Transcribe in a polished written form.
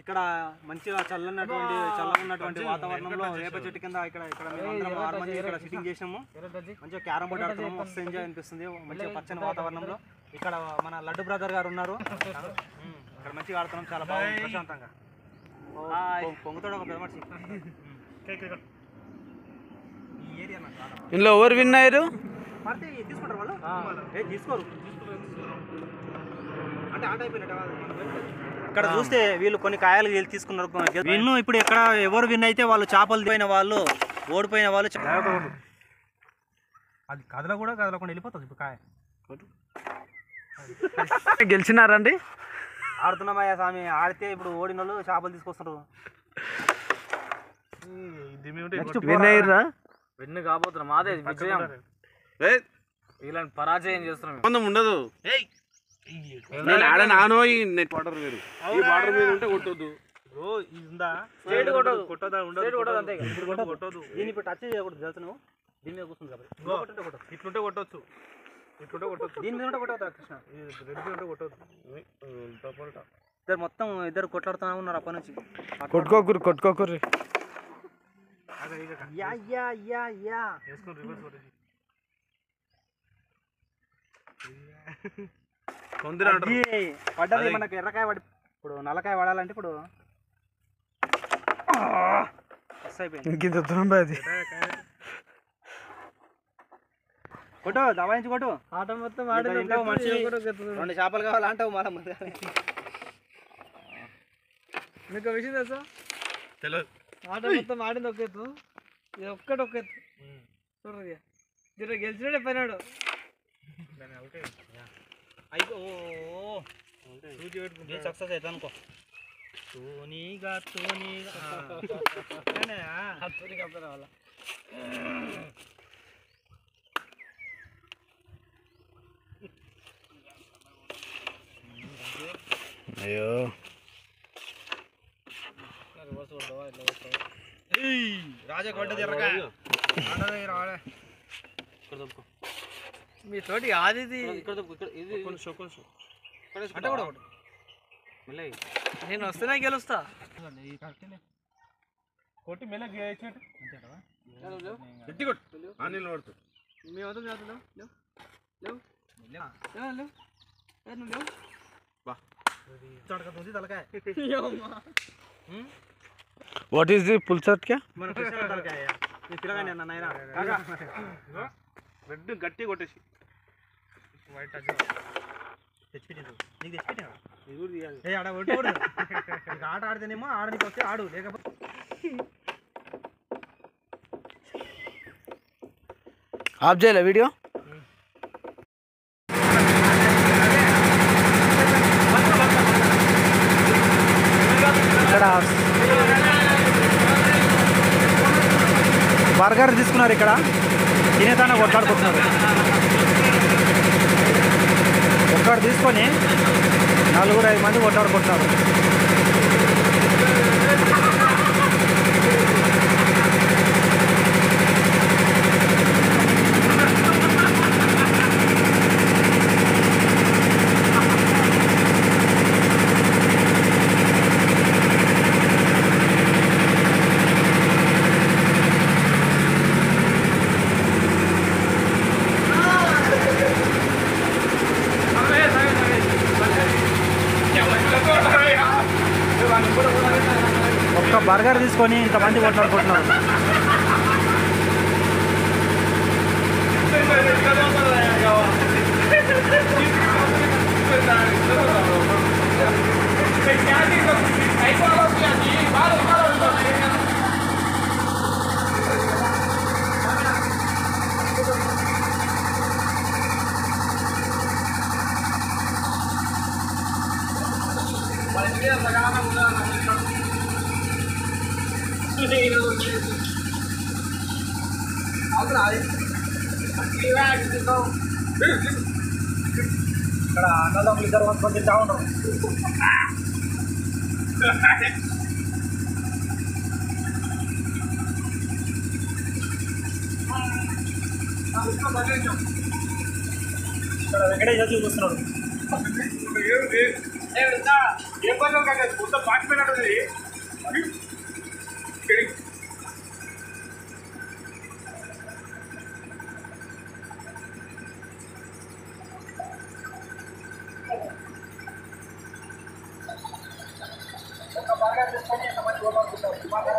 ఇక్కడ మంచిగా చల్లగా ఉన్నటువంటి వాతావరణంలో వేప చెట్టు కింద ఇక్కడ మేమందరం 6 మంది ఇక్కడ సిట్టింగ్ చేసాము. మంచిగా క్యారమ్ బోర్డు ఆడుతున్నాము. మస్తు ఎంజాయ్ అనిపిస్తుంది. మంచిగా పచ్చని వాతావరణంలో ఇక్కడ మన లడ్డు బ్రదర్ గారు ఉన్నారు. ఇక్కడ మంచిగా ఆడుతున్నాం. చాలా బాగుంది ప్రశాంతంగా. పొంగుతాడు ఒక పెద్ద మనిషి. ఈ ఏరియా ఇందులో ఎవరు విన్ అయ్యారు? తీసుకుంటారు వాళ్ళు తీసుకోరు అంటే ఆట అయిపోయినట్టు. ఇక్కడ చూస్తే వీళ్ళు కొన్ని కాయలు వీళ్ళు తీసుకున్నారు. విన్ను ఇప్పుడు ఎక్కడ ఎవరు విన్ అయితే వాళ్ళు చేపలు పోయిన వాళ్ళు ఓడిపోయిన వాళ్ళు అది కదలకుండా వెళ్ళిపోతుంది. ఇప్పుడు కాయ గెలిచినారండి? ఆడుతున్నామయ్యా స్వామి. ఆడితే ఇప్పుడు ఓడిన వాళ్ళు చేపలు తీసుకొస్తారు. విన్ అయ్యారా? విన్ కాబోతున్నా మాదే విజయం. వీళ్ళని పరాజయం చేస్తున్నాం. సంబంధం ఉండదు. నేను ఆడ నానో ఈ నెట్ వాటర్ వేరు. ఈ వాటర్ వేరు ఉంటే కొట్టొద్దు. ఇది ఉందా కొట్టదు. దీన్ని ఇప్పుడు టచ్ చేయకూడదు తెలుసు. నువ్వు దీని మీద కూర్చుంది కాబట్టి ఇట్లుంటే కొట్టవచ్చు. దీని మీద ఉంటే కొట్టవద్దు కృష్ణ. రెడ్ మీద ఉంటే కొట్టవద్దు. ఇద్దరు మొత్తం ఇద్దరు కొట్లాడుతూనే ఉన్నారు అప్పటి నుంచి. కొట్టుకోకూరి పడ్డది మనకి ఎర్రకాయ పడి. ఇప్పుడు నల్లకాయ పడాలంటే ఇప్పుడు కొట్టు దవాయించి కొట్టు. ఆట మొత్తం మనిషి 2 చేపలు కావాలంటావు మళ్ళీ ముందు. మీకు విషయం తెలుసా? తెలియదు. ఆట మొత్తం ఆడింది ఒక ఎత్తు, ఇది ఒక్కటి ఒక ఎత్తు. చూడరు దీంట్లో గెలిచినాడే పైనాడు. అయిపో సక్సెస్ అవుతా అనుకో. అయ్యో రాజా కొట్టది ఎర్రకాయ. మీ తోటి కాదు ఇది. నేను వస్తేనే గెలుస్తా. కొట్టి మెల్లగా తలకాయ. వాట్ ఈస్ ది పుల్సట్ క్యా? రెడ్ గట్టి కొట్టేసి వైట్ తెచ్చిపెట్టిండు. నీకు తెచ్చిపెట్టినా ఆడ కొట్టకూడదు. ఆట ఆడితేనేమో ఆడనికి వస్తే ఆడు, లేకపోతే ఆఫ్ చేయలే వీడియో. ఇక్కడ బర్గర్ తీసుకున్నారు. ఇక్కడ తినేతానే కొట్లాడుకుంటున్నారు. ఒక్కడు తీసుకొని 4-5 మంది కొట్లాడుకుంటున్నారు. ఒక్క బర్గర్ తీసుకొని ఇంతమంది కొట్లాడుకుంటున్నారు. ఇక్కడ అన్నదమ్ములు ఇద్దరు వండుకొని తింటా ఉన్నారు. ఇక్కడ వెంకటేశ్వర చూస్తున్నాడు. ఏ పని కాదు మొత్తం పాటిపోయినట్టుంది బాగా